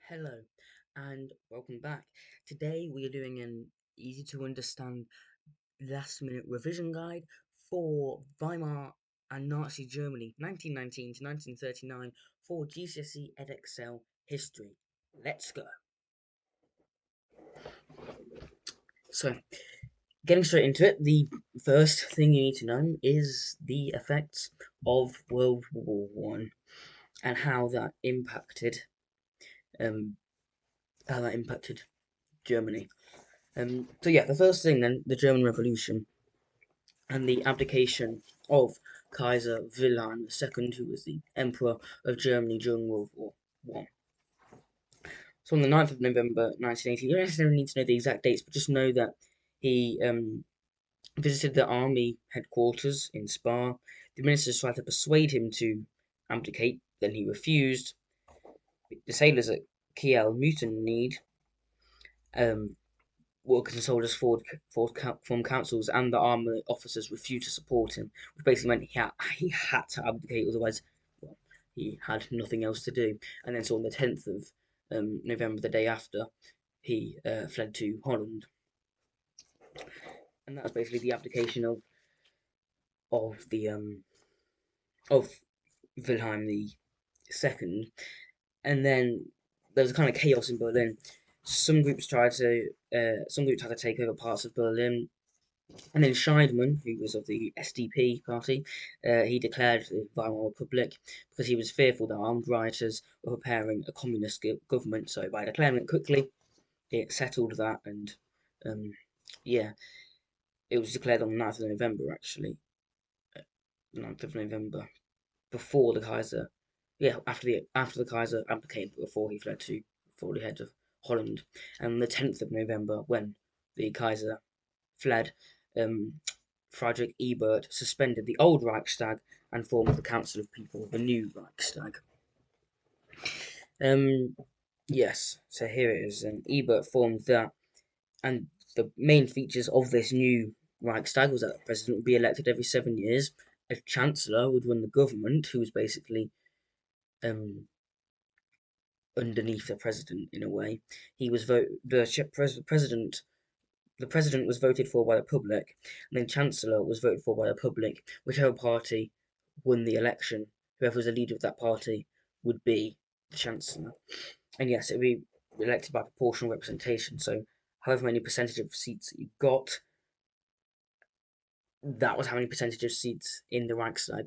Hello and welcome back. Today we are doing an easy to understand last minute revision guide for Weimar and Nazi Germany 1919 to 1939 for GCSE Edexcel history. Let's go. So, getting straight into it, the first thing you need to know is the effects of World War One and um how that impacted Germany. So yeah, the first thing then, the German Revolution and the abdication of Kaiser Wilhelm II, who was the Emperor of Germany during World War One. So on the 9th of November 1918, you don't necessarily need to know the exact dates, but just know that he visited the army headquarters in Spa. The ministers tried to persuade him to abdicate, then he refused. The sailors at Kiel mutinied. Workers and soldiers formed councils, and the army officers refused to support him, which basically meant he had to abdicate, otherwise, well, he had nothing else to do. And then, so on the 10th of November, the day after, he fled to Holland, and that was basically the abdication of the of Wilhelm II. And then there was a kind of chaos in Berlin. Some groups tried to take over parts of Berlin. And then Scheidman, who was of the SDP party, he declared the Weimar Republic because he was fearful that armed rioters were preparing a communist government. So by declaring it quickly, it settled that, and um, yeah, it was declared on the 9th of November, actually, 9th of November, before the Kaiser, yeah, after the Kaiser abdicated, before he fled to before the head of Holland, and the 10th of November when the Kaiser fled, um, Friedrich Ebert suspended the old Reichstag and formed the Council of People, the new Reichstag. Um, yes, so here it is. And Ebert formed that, and the main features of this new Reichstag was that the president would be elected every 7 years. A chancellor would run the government, who was basically um, underneath the president in a way. He was president. The president was voted for by the public, and then chancellor was voted for by the public. Whichever party won the election, whoever was the leader of that party would be the chancellor. And yes, it would be elected by proportional representation. So, however many percentage of seats that you got, that was how many percentage of seats in the Reichstag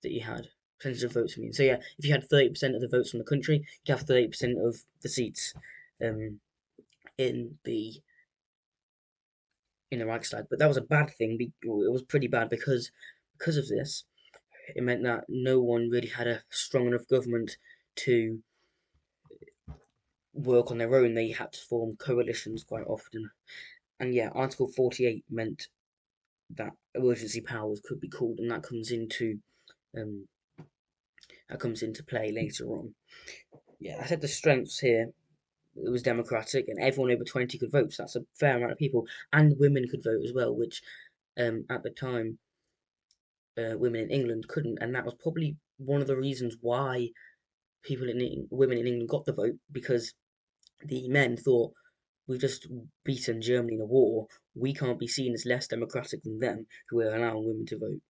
that you had. Percentage of votes, I mean. So yeah, if you had 30% of the votes from the country, you'd have 30% of the seats um, in the Reichstag. But that was a bad thing. It was pretty bad because of this. It meant that no one really had a strong enough government to work on their own. They had to form coalitions quite often. And yeah, Article 48 meant that emergency powers could be called, and um, that comes into play later on. Yeah, I said the strengths here. It was democratic, and everyone over 20 could vote. So that's a fair amount of people, and women could vote as well, which at the time women in England couldn't, and that was probably one of the reasons why women in England got the vote, because the men thought, we've just beaten Germany in a war. We can't be seen as less democratic than them, who are allowing women to vote.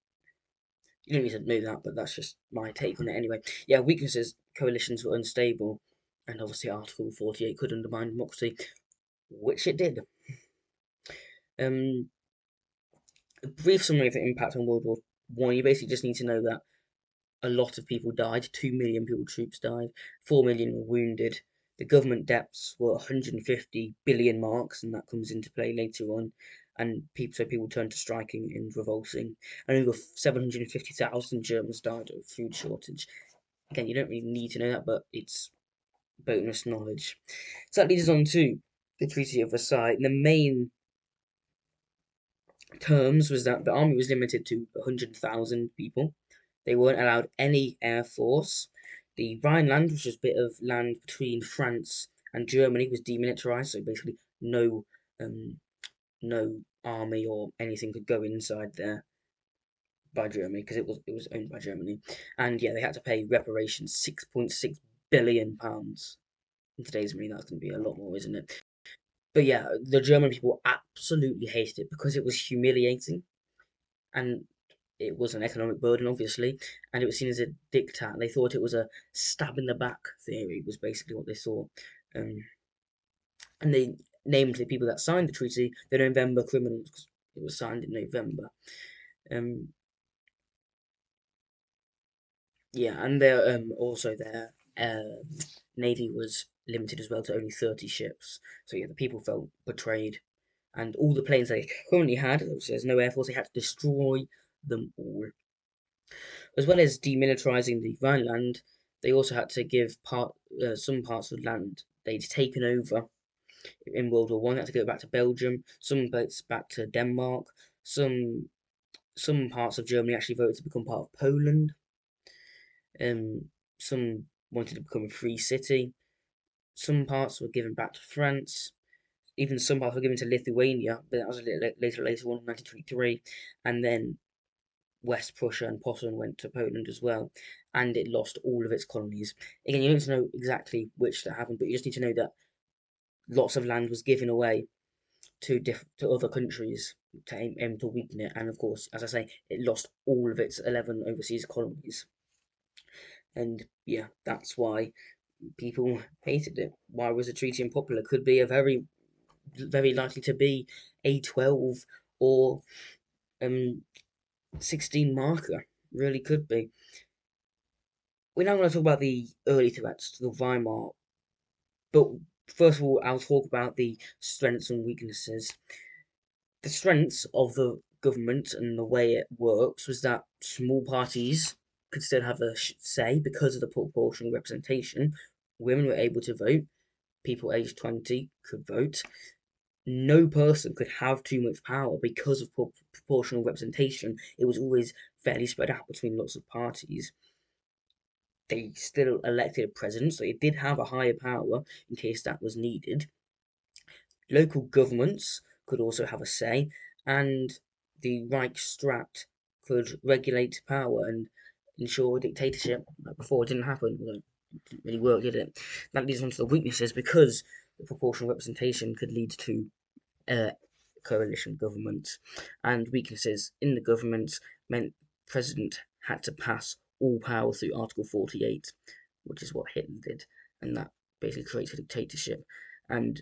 You don't need to know that, but that's just my take on it anyway. Yeah, weaknesses: coalitions were unstable, and obviously Article 48 could undermine democracy, which it did. Um, a brief summary of the impact on World War One. You basically just need to know that a lot of people died. 2 million troops died. 4 million were wounded. The government debts were 150 billion marks, and that comes into play later on. And people turned to striking and revolting. And over 750,000 Germans died of food shortage. Again, you don't really need to know that, but it's bonus knowledge. So that leads us on to the Treaty of Versailles. The main terms was that the army was limited to 100,000 people. They weren't allowed any air force. The Rhineland, which was a bit of land between France and Germany, was demilitarized, so basically um, no army or anything could go inside there by Germany, because it was owned by Germany. And yeah, they had to pay reparations, £6.6 billion. In today's money, that's going to be a lot more, isn't it? But yeah, the German people absolutely hated it because it was humiliating and it was an economic burden, obviously, and it was seen as a diktat. They thought it was a stab in the back theory, was basically what they thought. Um, and they named the people that signed the treaty the November criminals because it was signed in November. Um, yeah, and their navy was limited as well to only 30 ships. So yeah, the people felt betrayed, and all the planes they currently had, there's no air force, they had to destroy them all. As well as demilitarizing the Rhineland, they also had to give some parts of land they'd taken over in World War One. They had to go back to Belgium, some bits back to Denmark, some some parts of Germany actually voted to become part of Poland. Some wanted to become a free city. Some parts were given back to France. Even some parts were given to Lithuania, but that was a little later on in 1923. And then West Prussia and Posen went to Poland as well, and it lost all of its colonies. Again, you don't need to know exactly which that happened, but you just need to know that lots of land was given away to other countries to aim to weaken it, and of course, as I say, it lost all of its 11 overseas colonies, and yeah, that's why people hated it. Why was the treaty unpopular? Could be a very likely to be a 12 or 16 marker. Really could be. We're now going to talk about the early threats to the Weimar, but first of all, I'll talk about the strengths and weaknesses. The strengths of the government and the way it works was that small parties could still have a say because of the proportional representation. Women were able to vote, people aged 20 could vote. No person could have too much power because of proportional representation. It was always fairly spread out between lots of parties. They still elected a president, so it did have a higher power in case that was needed. Local governments could also have a say, and the Reichstag could regulate power and ensure dictatorship. Like before, it didn't happen. Well, it didn't really work, did it? That leads on to the weaknesses because the proportional representation could lead to uh, coalition governments, and weaknesses in the government meant the president had to pass all power through Article 48, which is what Hitler did, and that basically creates a dictatorship. And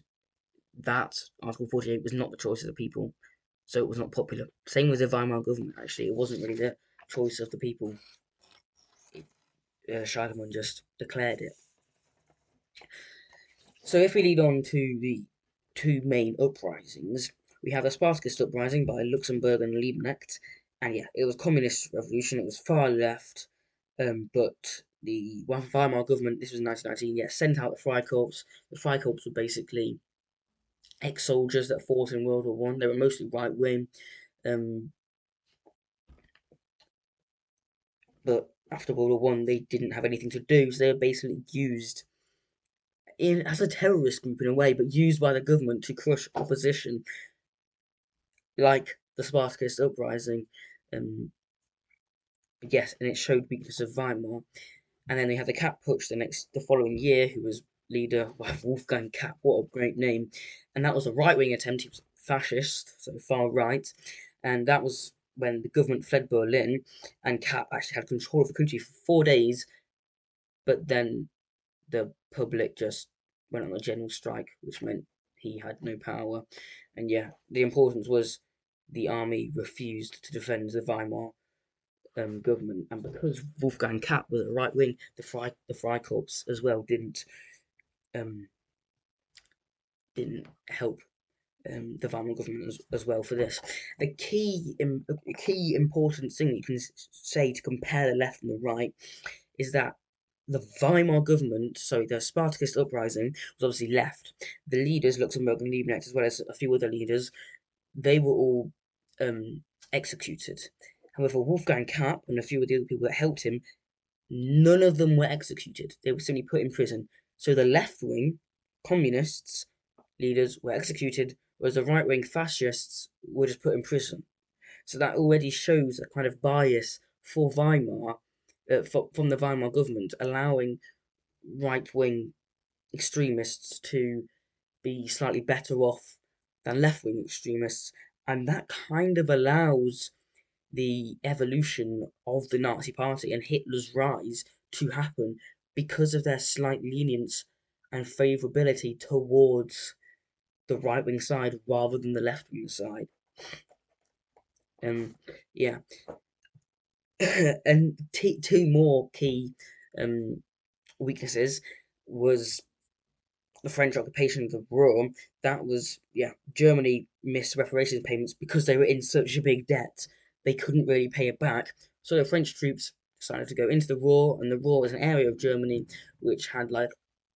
that Article 48 was not the choice of the people, so it was not popular. Same with the Weimar government, actually. It wasn't really the choice of the people. Scheidemann just declared it. So if we lead on to the two main uprisings, we have the Spartacist uprising by Luxemburg and Liebknecht, and yeah, it was communist revolution. It was far left, but the Weimar government, this was in 1919, yeah, sent out the Freikorps. The Freikorps were basically ex-soldiers that fought in World War One. They were mostly right wing, um, but after World War One, they didn't have anything to do, so they were basically used in as a terrorist group in a way, but used by the government to crush opposition, like the Spartacist uprising. Um, yes, and it showed weakness of Weimar. And then they had the Kapp Putsch the following year, who was leader Wolfgang Kapp. What a great name! And that was a right wing attempt. He was fascist, so far right, and that was when the government fled Berlin, and Kapp actually had control of the country for 4 days. But then the public just went on a general strike, which meant he had no power. And yeah, the importance was the army refused to defend the Weimar government, and because Wolfgang Kapp was a right wing, the Freikorps as well um, didn't help the Weimar government as well for this. A key important thing you can say to compare the left and the right is that the Weimar government, sorry, the Spartacist uprising was obviously left. The leaders, Luxemburg and Liebknecht, as well as a few other leaders, they were all executed. However, Wolfgang Kapp and a few of the other people that helped him, none of them were executed. They were simply put in prison. So the left wing communists leaders were executed, whereas the right wing fascists were just put in prison. So that already shows a kind of bias for Weimar, from the Weimar government, allowing right wing extremists to be slightly better off than left-wing extremists, and that kind of allows the evolution of the Nazi Party and Hitler's rise to happen because of their slight lenience and favourability towards the right wing side rather than the left wing side. Yeah, and two more key weaknesses was the French occupation of the Ruhr. That was, Germany missed reparations payments because they were in such a big debt. They couldn't really pay it back. So the French troops decided to go into the Ruhr, and the Ruhr was an area of Germany which had like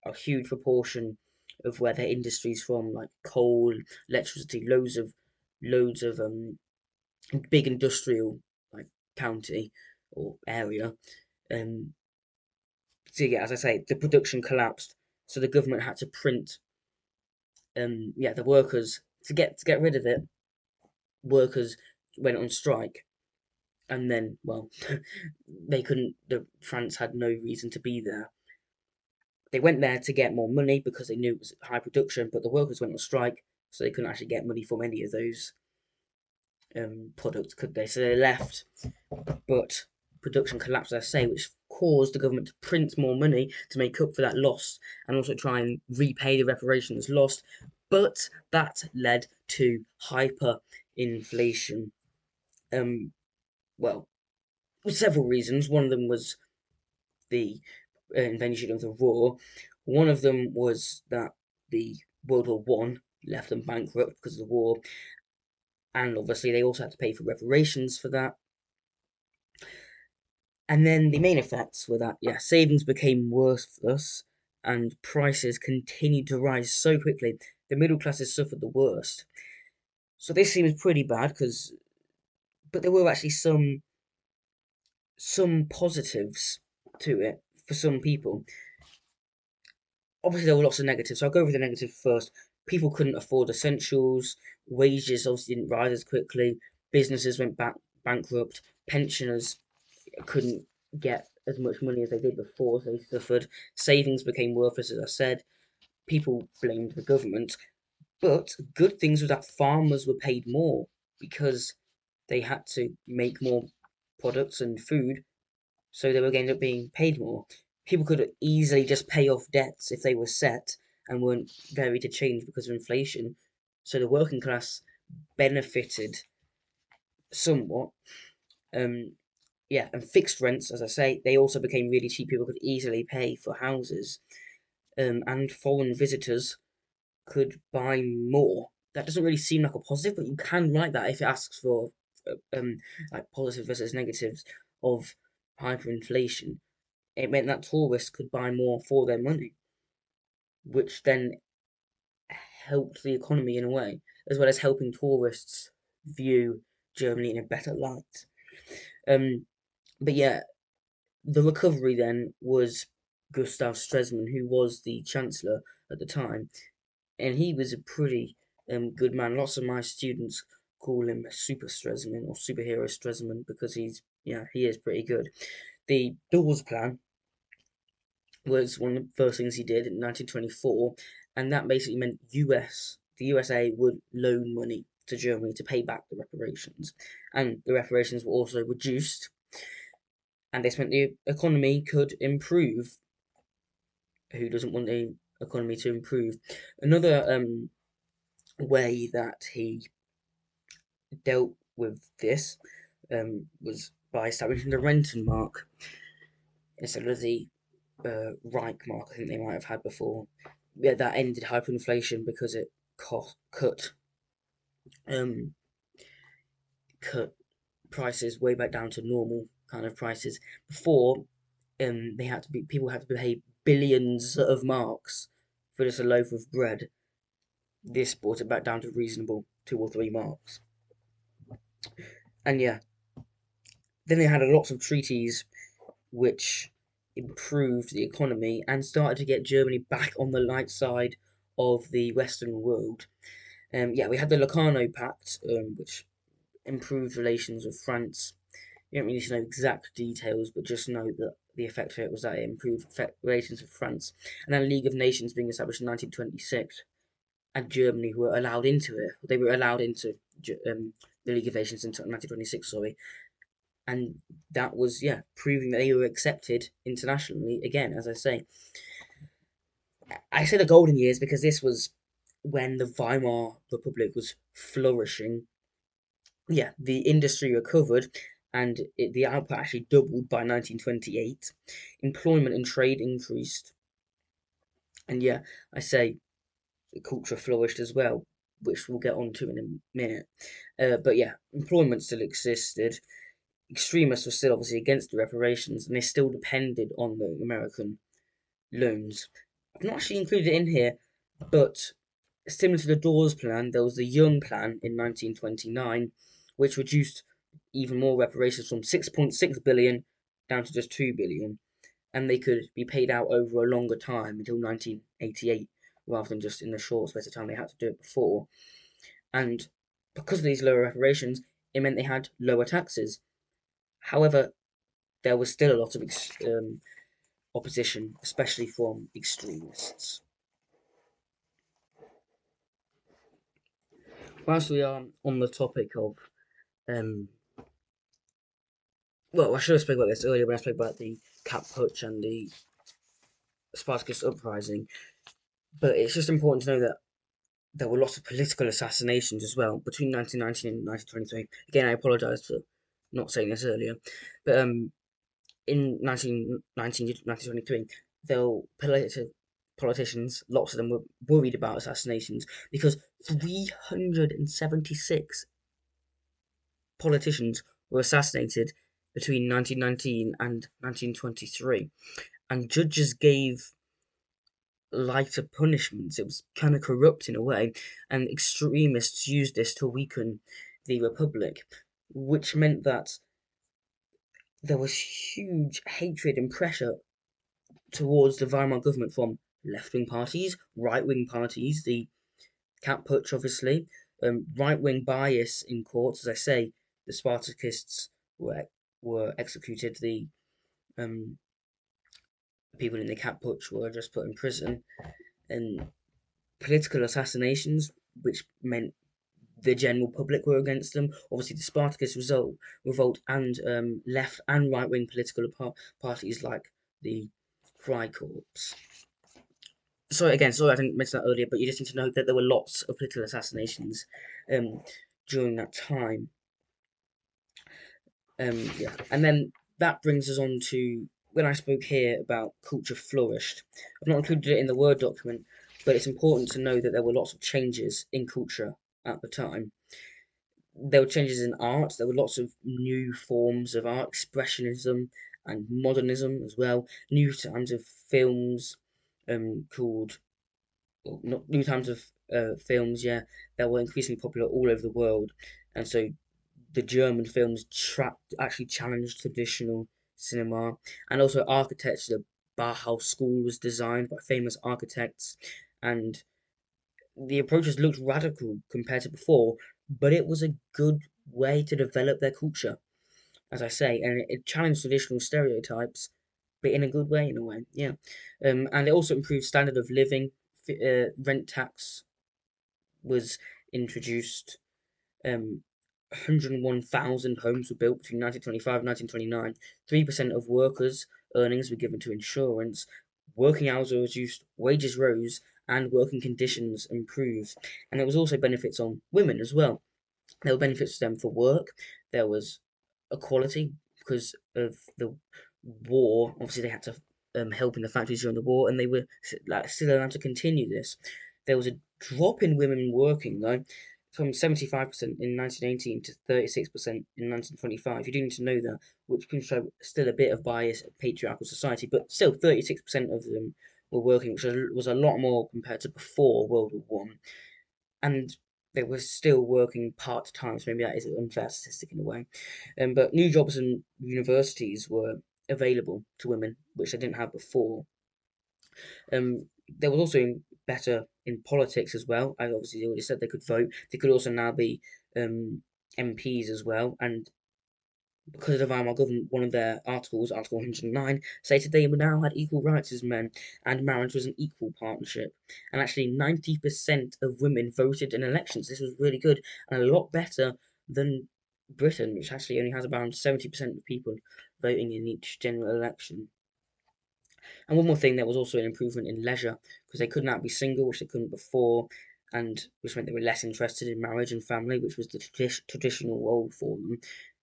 a huge proportion of where their industries from, like coal, electricity, loads of big industrial like county or area. Um, so yeah, as I say, the production collapsed, so the government had to print the workers to get rid of it. Workers went on strike, and then they couldn't. The France had no reason to be there. They went there to get more money because they knew it was high production, but the workers went on strike, so they couldn't actually get money from any of those products, could they? So they left, but production collapsed, as I say, which caused the government to print more money to make up for that loss and also try and repay the reparations lost. But that led to hyperinflation. Um, well, with several reasons. One of them was the invention of the war. One of them was that the World War One left them bankrupt because of the war, and obviously they also had to pay for reparations for that. And then the main effects were that, savings became worthless and prices continued to rise so quickly. The middle classes suffered the worst. So this seems pretty bad but there were actually some positives to it for some people. Obviously, there were lots of negatives, so I'll go over the negative first. People couldn't afford essentials. Wages obviously didn't rise as quickly. Businesses went bankrupt. Pensioners couldn't get as much money as they did before, so they suffered. Savings became worthless, as I said. People blamed the government. But good things was that farmers were paid more because they had to make more products and food, so they were going to end up being paid more. People could easily just pay off debts if they were set and weren't very to change because of inflation. So the working class benefited somewhat. Um, and fixed rents, as I say, they also became really cheap. People could easily pay for houses, and foreign visitors could buy more. That doesn't really seem like a positive, but you can write that if it asks for like positive versus negatives of hyperinflation. It meant that tourists could buy more for their money, which then helped the economy in a way, as well as helping tourists view Germany in a better light. Um, but yeah, the recovery then was Gustav Stresemann, who was the Chancellor at the time, and he was a pretty good man. Lots of my students call him Super Stresemann or Superhero Stresemann because he is pretty good. The Dawes Plan was one of the first things he did in 1924, and that basically meant the USA would loan money to Germany to pay back the reparations, and the reparations were also reduced, and this meant the economy could improve. Who doesn't want the economy to improve? Another way that he dealt with this was by establishing the Rentenmark instead of the Reichmark I think they might have had before. Yeah, that ended hyperinflation because it um, cut prices way back down to normal kind of prices. Before, people had to pay billions of marks for just a loaf of bread. This brought it back down to reasonable 2 or 3 marks. And then they had lots of treaties which improved the economy and started to get Germany back on the light side of the Western world. We had the Locarno Pact, which improved relations with France. You don't really need to know exact details, but just know that the effect of it was that it improved relations with France, and then League of Nations being established in 1926, and Germany were allowed into it. They were allowed into the League of Nations in 1926, sorry, and that was proving that they were accepted internationally again. As I say the golden years because this was when the Weimar Republic was flourishing. Yeah, the industry recovered, and the output actually doubled by 1928. Employment and trade increased, and I say culture flourished as well, which we'll get onto in a minute. But employment still existed. Extremists were still obviously against the reparations, and they still depended on the American loans. I've not actually included it in here, but similar to the Dawes Plan, there was the Young Plan in 1929, which reduced even more reparations from 6.6 billion down to just 2 billion, and they could be paid out over a longer time until 1988, rather than just in the short space of time they had to do it before. And because of these lower reparations, it meant they had lower taxes. However, there was still a lot of opposition, especially from extremists. Whilst we are on the topic of, I should have spoken about this earlier when I spoke about the Cap Putsch and the Spartacus uprising, but it's just important to know that there were lots of political assassinations as well between 1919 and 1923. Again, I apologise for not saying this earlier, but in 1919 to 1923, politicians, lots of them were worried about assassinations because 376 politicians were assassinated between 1919 and 1923, and judges gave lighter punishments. It was kind of corrupt in a way, and extremists used this to weaken the Republic, which meant that there was huge hatred and pressure towards the Weimar government from left-wing parties, right-wing parties, the Cap Putsch obviously, right-wing bias in courts. As I say, the Spartacists were executed, the um, people in the Cap Putsch were just put in prison, and political assassinations, which meant the general public were against them. Obviously, the Spartacus revolt and left and right wing political parties like the Freikorps. Sorry, I didn't mention that earlier, but you just need to know that there were lots of political assassinations during that time. And then that brings us on to when I spoke here about culture flourished. I've not included it in the Word document, but it's important to know that there were lots of changes in culture at the time. There were changes in art. There were lots of new forms of art, expressionism and modernism as well. New kinds of films, called not new kinds of films, that were increasingly popular all over the world, and so the German films actually challenged traditional cinema, and also architecture. The Bauhaus School was designed by famous architects, and the approaches looked radical compared to before, but it was a good way to develop their culture, as I say, and it challenged traditional stereotypes, but in a good way, in a way, yeah. And it also improved standard of living. Rent tax was introduced. 101,000 homes were built between 1925 and 1929. 3% of workers' earnings were given to insurance. Working hours were reduced, wages rose, and working conditions improved. And there was also benefits on women as well. There were benefits to them for work. There was equality because of the war. Obviously, they had to help in the factories during the war, and they were still allowed to continue this. There was a drop in women working though, from 75% in 1918 to 36% in 1925. You do need to know that, which can show still a bit of bias at patriarchal society, but still 36% of them were working, which was a lot more compared to before World War One, and they were still working part time. So maybe that is an unfair statistic in a way. But new jobs and universities were available to women, which they didn't have before. There was also better in politics as well. I obviously already said they could vote. They could also now be MPs as well, and because of the Weimar government, one of their articles, Article 109, stated they now had equal rights as men and marriage was an equal partnership. And actually, 90% of women voted in elections. This was really good and a lot better than Britain, which actually only has around 70% of people voting in each general election. And one more thing, there was also an improvement in leisure because they could now be single, which they couldn't before, and which meant they were less interested in marriage and family, which was the traditional role for them.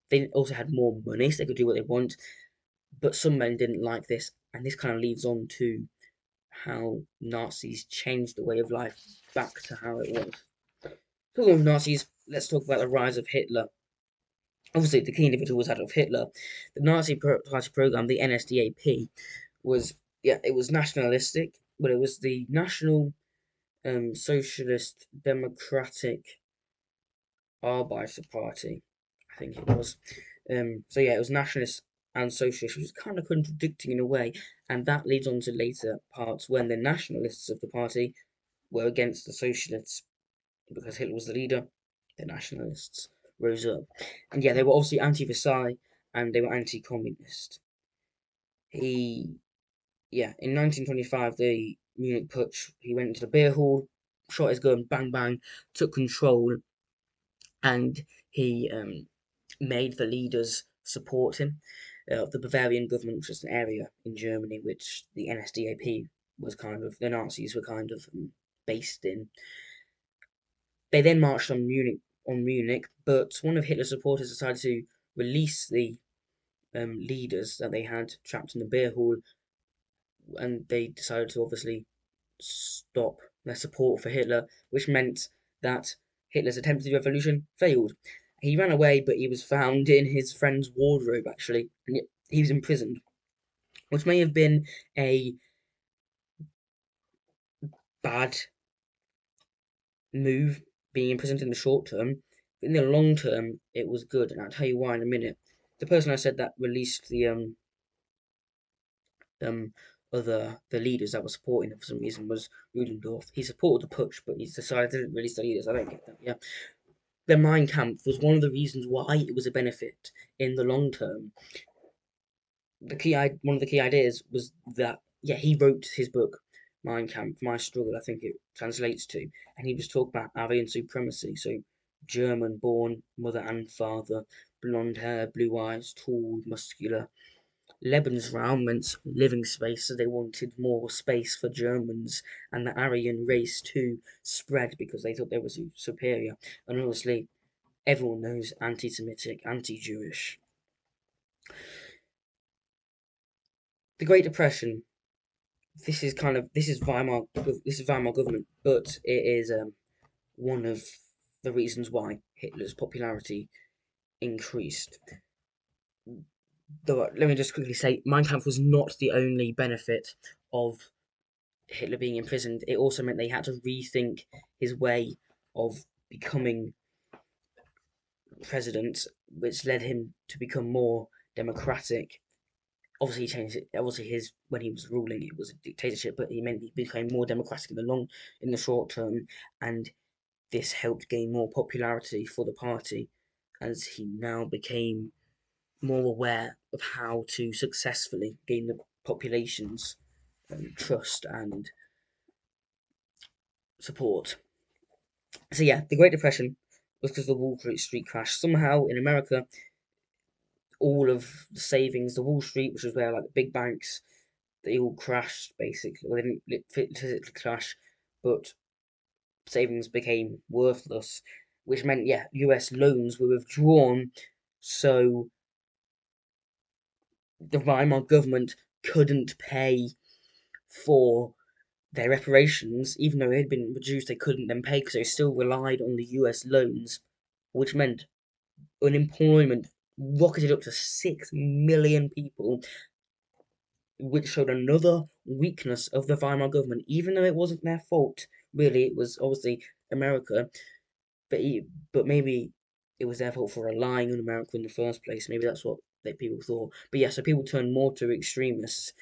They also had more money, so they could do what they want. But some men didn't like this, and this kind of leads on to how Nazis changed the way of life back to how it was. Talking of Nazis, let's talk about the rise of Hitler. Obviously, the key individual was Adolf Hitler. The Nazi Party program, the NSDAP, was it was nationalistic, but it was the National Socialist Democratic Arbeiter Party, I think it was. It was nationalist and socialist, which is kind of contradicting in a way, and that leads on to later parts when the nationalists of the party were against the socialists because Hitler was the leader. The nationalists rose up, and they were obviously anti-Versailles and they were anti-communist. In 1925, the Munich Putsch, he went into the beer hall, shot his gun, bang bang, took control, and he made the leaders support him. The Bavarian government, which was an area in Germany which the NSDAP was the Nazis were based in. They then marched on Munich, but one of Hitler's supporters decided to release the leaders that they had trapped in the beer hall, and they decided to obviously stop their support for Hitler, which meant that Hitler's attempted revolution failed. He ran away, but he was found in his friend's wardrobe, actually, and he was imprisoned, which may have been a bad move, being imprisoned in the short term, but in the long term, it was good, and I'll tell you why in a minute. The person I said that released the um the leaders that were supporting him for some reason was Ludendorff. He supported the putsch, but he decided to release the leaders. I don't get that. Yeah, the Mein Kampf was one of the reasons why it was a benefit in the long term. One of the key ideas was that he wrote his book Mein Kampf, My Struggle, I think it translates to, and he was talking about Aryan supremacy. So German born, mother and father, blonde hair, blue eyes, tall, muscular. Lebensraum meant living space, so they wanted more space for Germans and the Aryan race to spread because they thought they were superior. And honestly, everyone knows anti-Semitic, anti-Jewish. The Great Depression. This is Weimar government, but it is one of the reasons why Hitler's popularity increased. Let me just quickly say, Mein Kampf was not the only benefit of Hitler being imprisoned. It also meant they had to rethink his way of becoming president, which led him to become more democratic. Obviously, he changed it. Obviously, when he was ruling, it was a dictatorship, but he became more democratic in the short term, and this helped gain more popularity for the party as he now became more aware of how to successfully gain the population's trust and support. So the Great Depression was because of the Wall Street crash. Somehow in America, all of the savings, the Wall Street, which was where like the big banks, they all crashed basically. Well, they didn't physically crash, but savings became worthless, which meant U.S. loans were withdrawn, so the Weimar government couldn't pay for their reparations, even though it had been reduced. They couldn't then pay because they still relied on the U.S. loans, which meant unemployment rocketed up to 6 million people, which showed another weakness of the Weimar government, even though it wasn't their fault. Really, it was obviously America, but maybe it was their fault for relying on America in the first place. Maybe that's what people thought. But so people turned more to extremists,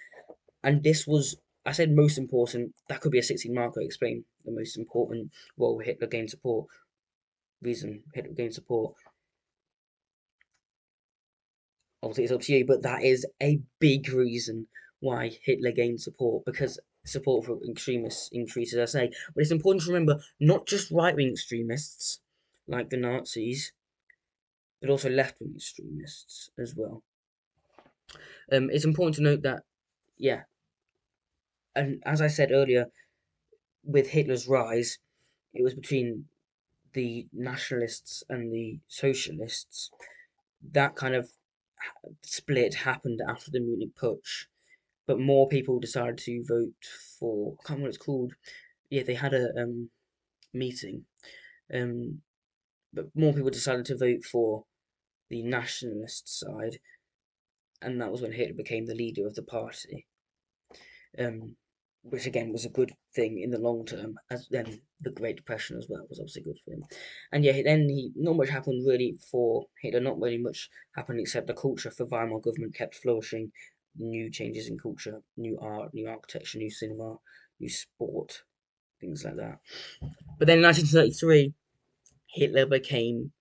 and this was. I said most important. That could be a 16 marker. Explain the most important role Hitler gained support. Reason Hitler gained support. obviously it's up to you, but that is a big reason why Hitler gained support, because support for extremists increases, I say. But it's important to remember not just right-wing extremists like the Nazis, but also left-wing extremists as well. It's important to note that, yeah, and as I said earlier, with Hitler's rise, it was between the nationalists and the socialists. That kind of split happened after the Munich Putsch, but more people decided to vote for. I can't remember what it's called. Yeah, they had a meeting, um, but more people decided to vote for the nationalist side, and that was when Hitler became the leader of the party. Um, which again was a good thing in the long term, as then the Great Depression as well was obviously good for him. And yeah, then he not much happened really for Hitler. Not really much happened except the culture for Weimar government kept flourishing. New changes in culture, new art, new architecture, new cinema, new sport, things like that. But then in 1933, Hitler became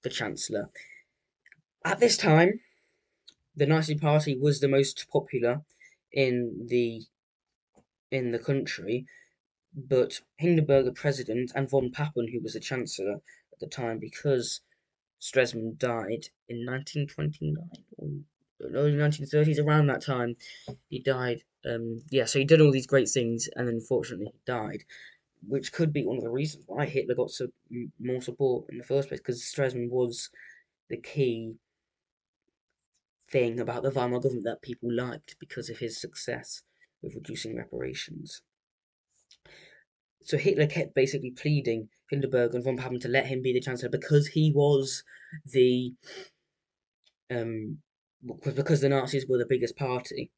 the Chancellor. At this time, the Nazi Party was the most popular in the country, but Hindenburg, the president, and von Papen, who was the chancellor at the time, because Stresemann died in 1929 or early 1930s, around that time, he died. Yeah, so he did all these great things, and then unfortunately he died, which could be one of the reasons why Hitler got more support in the first place, because Stresemann was the key thing about the Weimar government that people liked because of his success with reducing reparations. So Hitler kept basically pleading Hindenburg and von Papen to let him be the chancellor because he was the um because the Nazis were the biggest party.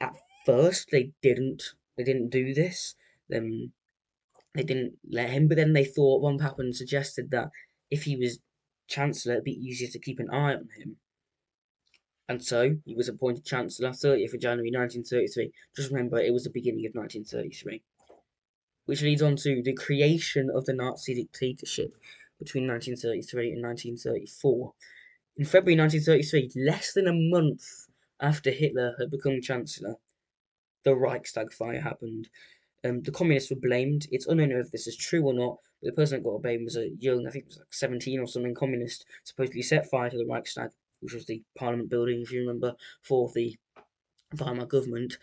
At first, they didn't do this. They didn't let him, but then they thought von Papen suggested that if he was chancellor, it'd be easier to keep an eye on him. And so he was appointed chancellor 30th of January 1933. Just remember, it was the beginning of 1933. Which leads on to the creation of the Nazi dictatorship between 1933 and 1934. In February 1933, less than a month after Hitler had become Chancellor, the Reichstag fire happened. The communists were blamed. It's unknown if this is true or not, but the person that got blamed was a young, I think it was like 17 or something, communist, supposedly set fire to the Reichstag, which was the parliament building, if you remember, for the Weimar government.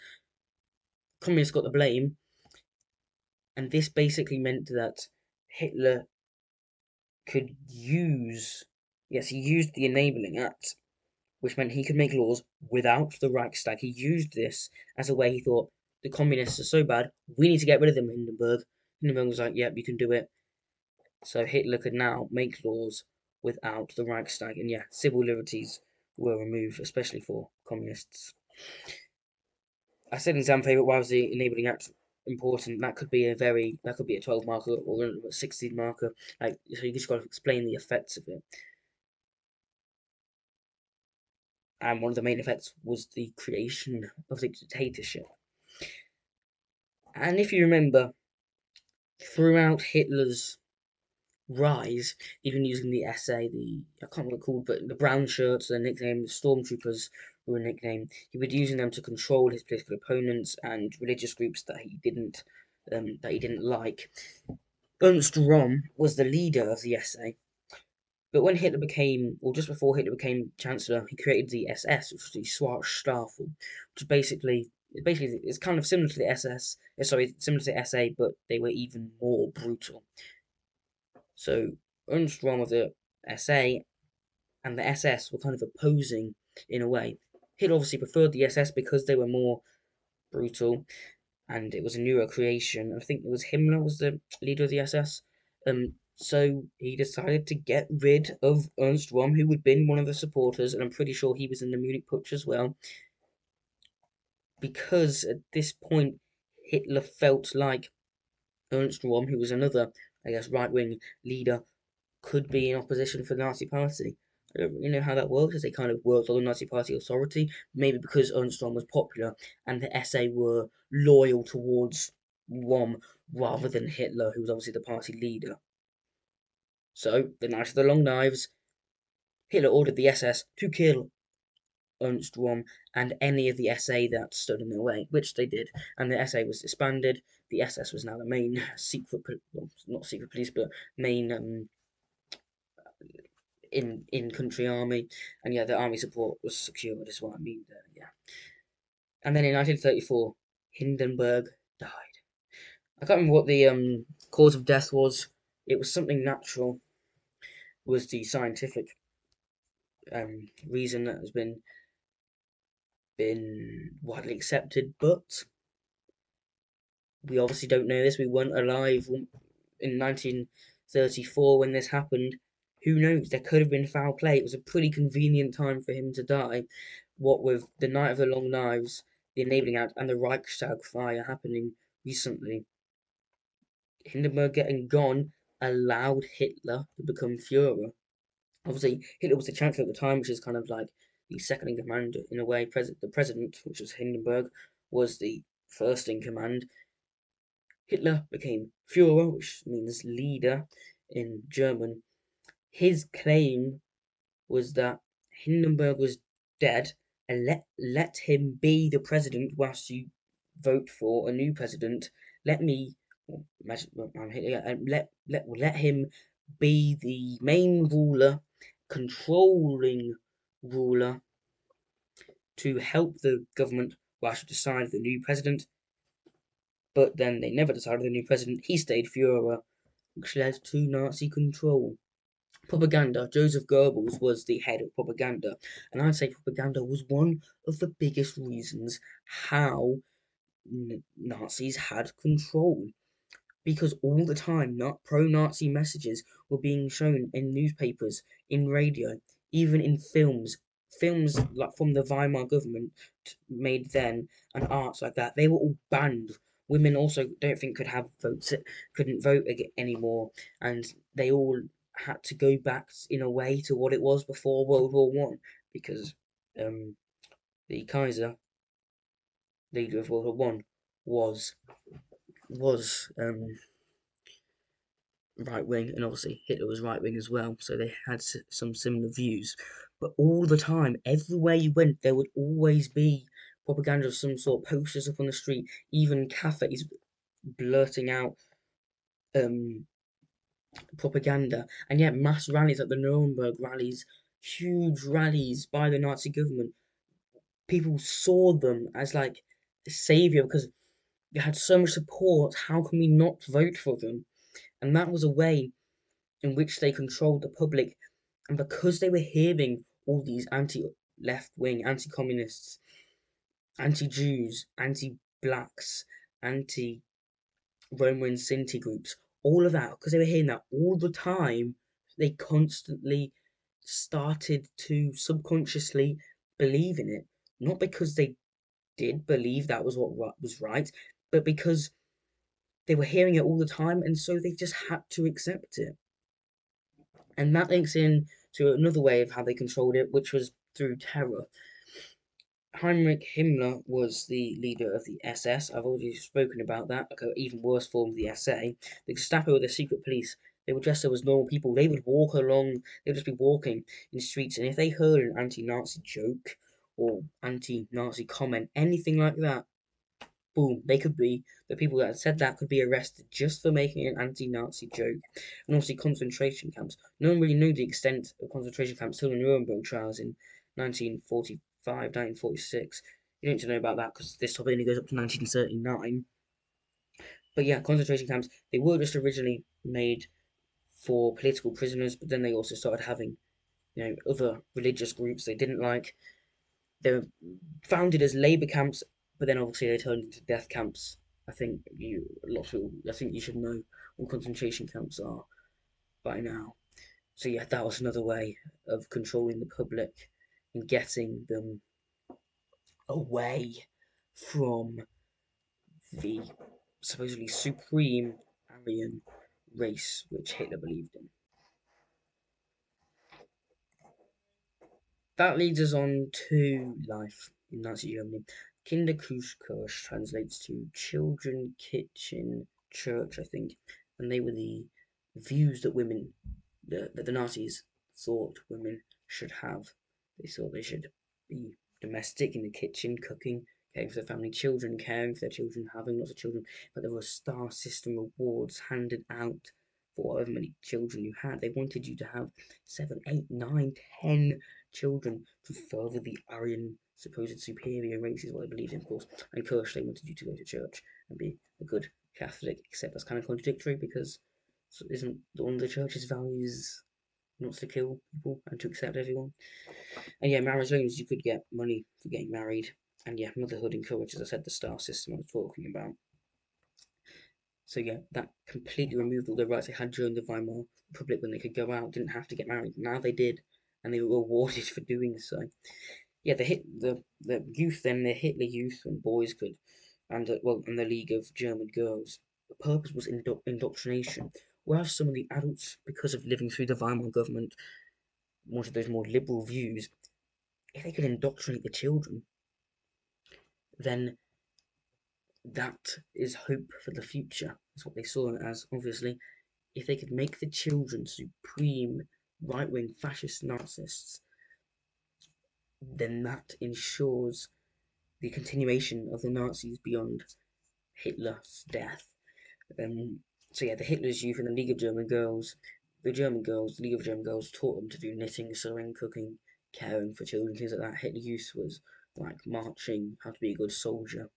Communists got the blame, and this basically meant that Hitler could use, yes, he used the Enabling Act, which meant he could make laws without the Reichstag. He used this as a way he thought the communists are so bad, we need to get rid of them, Hindenburg. Hindenburg was like, yep, you can do it. So Hitler could now make laws without the Reichstag. And yeah, civil liberties were removed, especially for communists. I said in Exam Favourite, why was the Enabling Act important? That could be a 12 marker or a 16 marker. So you just got to explain the effects of it. And one of the main effects was the creation of the dictatorship. And if you remember, throughout Hitler's rise, even using the SA, I can't remember what it's called, but the brown shirts, the nickname, the stormtroopers were a nickname. He was using them to control his political opponents and religious groups that he didn't like. Ernst Röhm was the leader of the SA. But when Hitler became, or just before Hitler became Chancellor, he created the SS, which was the Schwarzstaffel, which is basically it's kind of similar to the SS. Similar to the SA, but they were even more brutal. So Ernst Röhm of the SA and the SS were kind of opposing in a way. Hitler obviously preferred the SS because they were more brutal, and it was a newer creation. I think it was Himmler was the leader of the SS. So he decided to get rid of Ernst Röhm, who had been one of the supporters, and I'm pretty sure he was in the Munich Putsch as well, because at this point Hitler felt like Ernst Röhm, who was another, I guess, right-wing leader, could be in opposition for the Nazi Party. I don't really know how that works, as they kind of worked on the Nazi Party authority, maybe because Ernst Röhm was popular and the SA were loyal towards Röhm rather than Hitler, who was obviously the party leader. So, the Night of the Long Knives, Hitler ordered the SS to kill Ernst Röhm and any of the SA that stood in their way, which they did, and the SA was disbanded. The SS was now the main secret, well, not secret police, but main in country army, and yeah, the army support was secured, is what I mean there. Yeah, and then in 1934, Hindenburg died. I can't remember what the cause of death was. It was something natural. Was the scientific reason that has been widely accepted, but we obviously don't know this. We weren't alive in 1934 when this happened. Who knows? There could have been foul play. It was a pretty convenient time for him to die. What with the Night of the Long Knives, the Enabling Act, and the Reichstag fire happening recently, Hindenburg getting gone allowed Hitler to become Führer. Obviously, Hitler was the Chancellor at the time, which is kind of like the second in command in a way. The President, which was Hindenburg, was the first in command. Hitler became Führer, which means leader in German. His claim was that Hindenburg was dead and let him be the president whilst you vote for a new president. Let me let him be the main ruler, controlling ruler to help the government whilst you decide the new president. But then they never decided the new president. He stayed Führer, which led to Nazi control. Propaganda. Joseph Goebbels was the head of propaganda, and I'd say propaganda was one of the biggest reasons how Nazis had control, because all the time pro-Nazi messages were being shown in newspapers, in radio, even in films. Films like from the Weimar government made then, and arts like that, they were all banned. Women also don't think could have votes, couldn't vote anymore, and they all had to go back in a way to what it was before World War One, because the Kaiser, leader of World War One, was right wing, and obviously Hitler was right wing as well, so they had some similar views. But all the time, everywhere you went, there would always be propaganda of some sort, posters up on the street, even cafes blurting out um, propaganda, and yet mass rallies like the Nuremberg rallies, huge rallies by the Nazi government. People saw them as like the savior because they had so much support. How can we not vote for them? And that was a way in which they controlled the public, and because they were hearing all these anti-left wing, anti-communists, anti-Jews, anti-blacks, anti-Roma and Sinti groups, all of that, because they were hearing that all the time, they constantly started to subconsciously believe in it, not because they did believe that was what was right, but because they were hearing it all the time, and so they just had to accept it. And that links in to another way of how they controlled it, which was through terror. Heinrich Himmler was the leader of the SS. I've already spoken about that, like an even worse form of the SA. The Gestapo were the secret police. They were dressed up as normal people. They would walk along, they would just be walking in the streets, and if they heard an anti-Nazi joke or anti-Nazi comment, anything like that, boom, they could be, the people that said that could be arrested just for making an anti-Nazi joke. And obviously concentration camps. No one really knew the extent of concentration camps till the Nuremberg trials in 1945, 1946. You don't need to know about that because this topic only goes up to 1939. But yeah, concentration camps, they were just originally made for political prisoners, but then they also started having, other religious groups they didn't like. They were founded as labor camps, but then obviously they turned into death camps. I think you should know what concentration camps are by now. So yeah, that was another way of controlling the public and getting them away from the supposedly supreme Aryan race which Hitler believed in. That leads us on to life in Nazi Germany. Kinderkirche translates to children kitchen church, I think, and they were the views that the Nazis thought women should have. They thought they should be domestic in the kitchen, cooking, caring for their family, children, caring for their children, having lots of children. But there were star system rewards handed out for however many children you had. They wanted you to have 7, 8, 9, 10 children to further the Aryan supposed superior race, is what they believed in, of course. And of course, they wanted you to go to church and be a good Catholic, except that's kind of contradictory because isn't one of the church's values not to kill people and to accept everyone? And yeah, marriages, you could get money for getting married. And yeah, motherhood encouraged, as I said, the star system I was talking about. So yeah, that completely removed all the rights they had during the Weimar Republic when they could go out, didn't have to get married. Now they did, and they were rewarded for doing so. Yeah, the youth then, the Hitler Youth and boys could, and and the League of German Girls. The purpose was indoctrination, whereas some of the adults, because of living through the Weimar government, wanted those more liberal views. If they could indoctrinate the children, then that is hope for the future. That's what they saw it as, obviously. If they could make the children supreme right-wing fascist Nazis, then that ensures the continuation of the Nazis beyond Hitler's death. So yeah, the Hitler's Youth and the League of German Girls, the League of German Girls taught them to do knitting, sewing, cooking, caring for children, things like that. Hitler Youth was like marching, how to be a good soldier,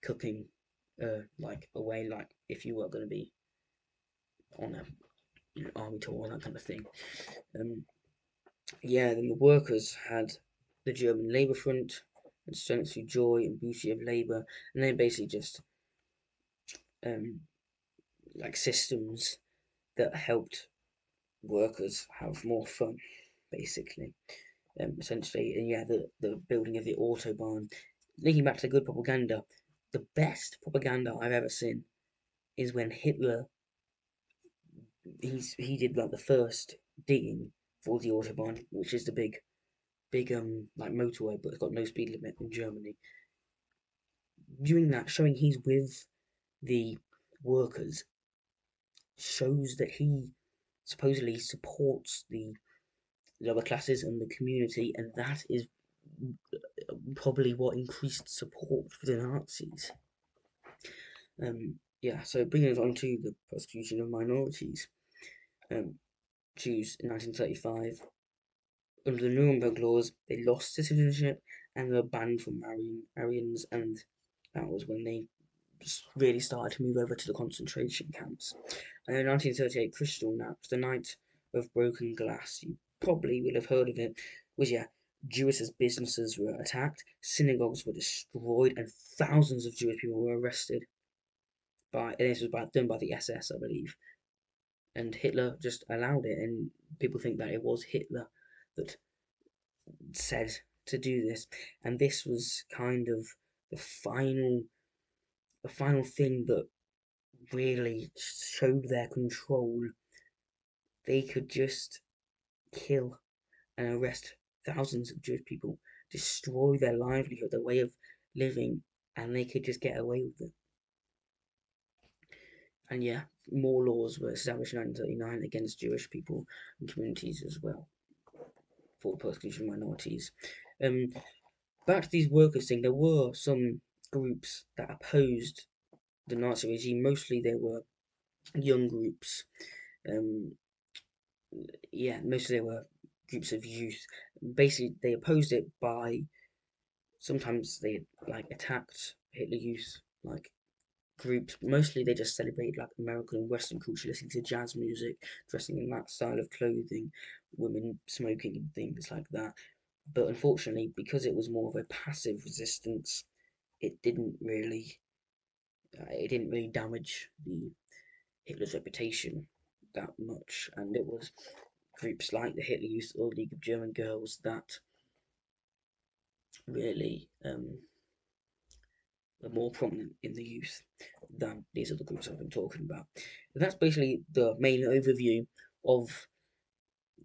cooking, like away, like if you were going to be on a army tour, that kind of thing. Yeah, then the workers had the German Labour Front and strength through joy and beauty of labour, and they basically just um, like systems that helped workers have more fun, basically. Essentially, and yeah, the building of the autobahn. Linking back to the good propaganda, the best propaganda I've ever seen is when Hitler he did like the first digging for the autobahn, which is the big like motorway, but it's got no speed limit in Germany. Doing that, showing he's with the workers, shows that he supposedly supports the lower classes and the community, and that is probably what increased support for the Nazis. Yeah, so bringing us on to the persecution of minorities. Jews in 1935, under the Nuremberg laws, they lost citizenship and were banned from marrying Aryans, and that was when they really started to move over to the concentration camps. And in 1938, Kristallnacht, the night of broken glass, you probably will have heard of it, was Jewish businesses were attacked, synagogues were destroyed, and thousands of Jewish people were arrested. And this was done by the SS, I believe. And Hitler just allowed it, and people think that it was Hitler that said to do this, and this was kind of the final thing that really showed their control. They could just kill and arrest thousands of Jewish people, destroy their livelihood, their way of living, and they could just get away with it. And yeah, more laws were established in 1939 against Jewish people and communities as well for persecution of minorities. Back to these workers thing, there were some groups that opposed the Nazi regime. Mostly they were young groups. Mostly they were groups of youth. Basically, they opposed it by sometimes they like attacked Hitler Youth like groups. Mostly they just celebrated like American and Western culture, listening to jazz music, dressing in that style of clothing, women smoking and things like that. But unfortunately, because it was more of a passive resistance, it didn't really damage the Hitler's reputation that much, and it was groups like the Hitler Youth or League of German Girls that really were more prominent in the youth than these other groups I've been talking about. And that's basically the main overview of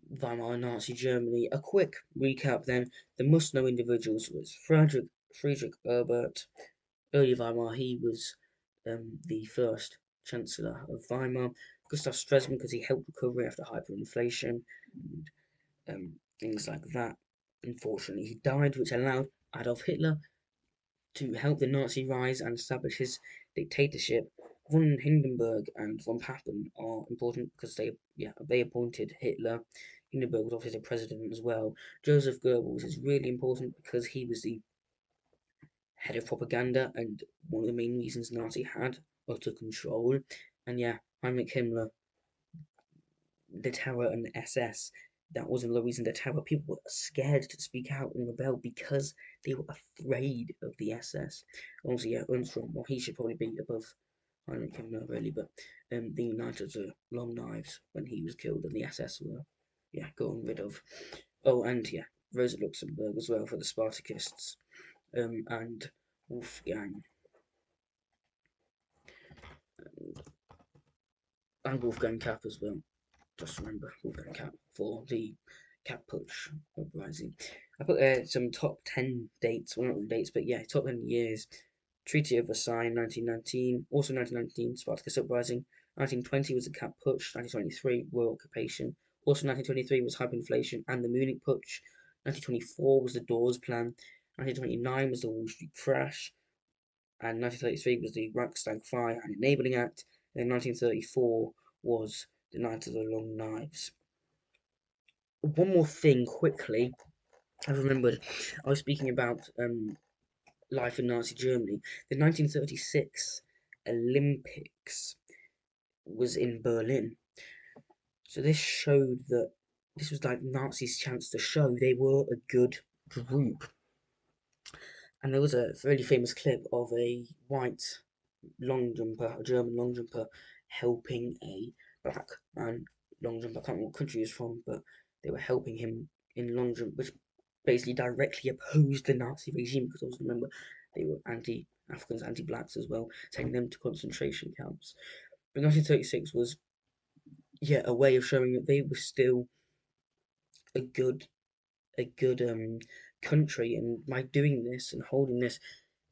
Weimar Nazi Germany. A quick recap then: the must-know individuals was Friedrich Ebert. Early Weimar, he was the first Chancellor of Weimar. Gustav Stresemann, because he helped recovery after hyperinflation. And, things like that. Unfortunately, he died, which allowed Adolf Hitler to help the Nazi rise and establish his dictatorship. Von Hindenburg and von Papen are important because they appointed Hitler. Hindenburg was obviously the president as well. Joseph Goebbels is really important because he was the head of propaganda and one of the main reasons Nazi had utter control. And yeah, Heinrich Himmler, the terror and the SS, that was another reason the terror. People were scared to speak out and rebel because they were afraid of the SS. Also, yeah, Unstrom, well, he should probably be above Heinrich Himmler, really, but the United long knives when he was killed and the SS were, yeah, gotten rid of. Oh, and yeah, Rosa Luxemburg as well for the Spartakists, and Wolfgang, and Wolfgang Kapp as well. Just remember Wolfgang Kapp for the Kapp Putsch uprising. I put some top 10 dates, well, not really dates, but yeah, top 10 years. Treaty of Versailles, 1919. Also 1919, Spartacus Uprising. 1920 was the Kapp Putsch. 1923, Royal Occupation. Also 1923 was hyperinflation and the Munich Putsch. 1924 was the Dawes Plan. 1929 was the Wall Street Crash. And 1933 was the Reichstag Fire and Enabling Act. And then 1934 was the Night of the Long Knives. One more thing quickly, I remembered I was speaking about life in Nazi Germany. The 1936 Olympics was in Berlin. So this showed that this was like Nazis' chance to show they were a good group. And there was a really famous clip of a white long jumper, a German long jumper, helping a black man long jumper. I can't remember what country he was from, but they were helping him in long jump, which basically directly opposed the Nazi regime because also remember they were anti-Africans, anti-blacks as well, sending them to concentration camps. But 1936 was a way of showing that they were still a good country, and by doing this and holding this,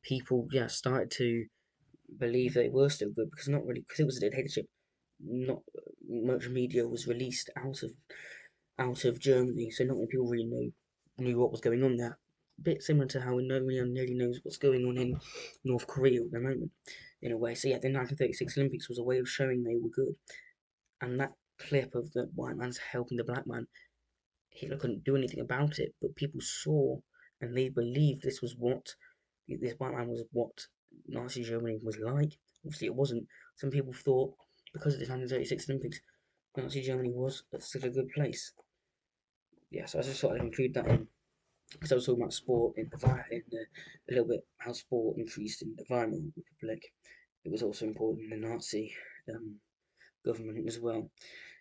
people started to believe they were still good because not really because it was a dictatorship. Not much media was released out of Germany, so not many people really knew what was going on there. A bit similar to how nobody really knows what's going on in North Korea at the moment, in a way. So yeah, the 1936 Olympics was a way of showing they were good, and that clip of the white man's helping the black man, Hitler couldn't do anything about it, but people saw and they believed this white man was what Nazi Germany was like. Obviously, it wasn't. Some people thought because of the 1936 Olympics, Nazi Germany was still a good place. Yeah, so I just thought I'd include that in because I was talking about sport a little bit how sport increased in the Weimar Republic. It was also important in the Nazi um, government as well.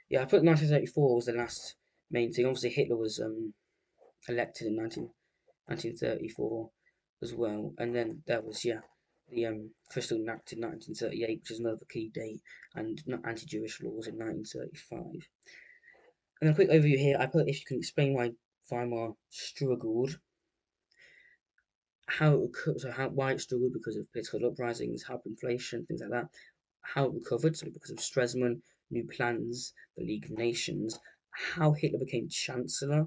Yeah, I put 1934 was the last main thing. Obviously, Hitler was elected in 1934 as well, and then there was the Kristallnacht Act in 1938, which is another key date, and anti-Jewish laws in 1935. And a quick overview here. I put if you can explain why Weimar struggled, why it struggled because of political uprisings, hyperinflation, things like that. How it recovered, so because of Stresemann, new plans, the League of Nations. How Hitler became Chancellor,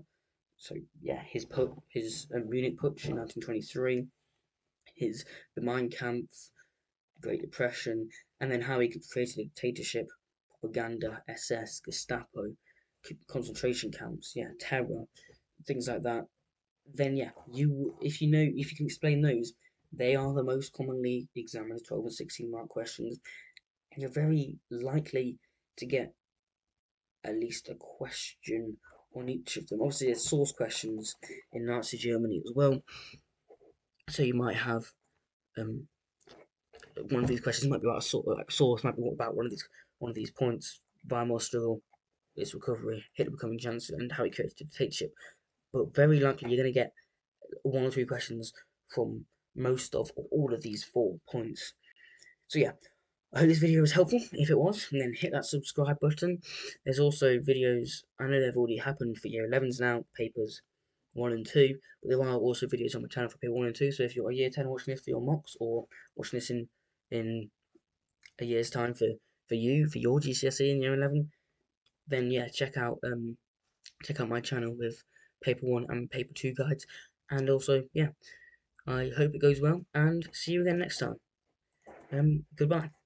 so yeah, his Munich Putsch in 1923, the Mein Kampf, Great Depression, and then how he created a dictatorship, propaganda, SS, Gestapo, concentration camps, terror, things like that. Then if you can explain those, they are the most commonly examined 12 and 16 mark questions, and you're very likely to get at least a question on each of them. Obviously, there's source questions in Nazi Germany as well, so you might have um, one of these questions might be about source, might be about one of these points. Weimar struggle, its recovery, Hitler becoming chancellor, and how he created a dictatorship. But very likely you're going to get one or two questions from most of or all of these 4 points. So yeah, I hope this video was helpful. If it was, then hit that subscribe button. There's also videos, I know they've already happened for year 11s now, papers 1 and 2, but there are also videos on my channel for paper 1 and 2, so if you're a year 10 watching this for your mocks, or watching this in a year's time for your GCSE in year 11, then yeah, check out my channel with paper 1 and paper 2 guides. And also, yeah, I hope it goes well, and see you again next time. Goodbye.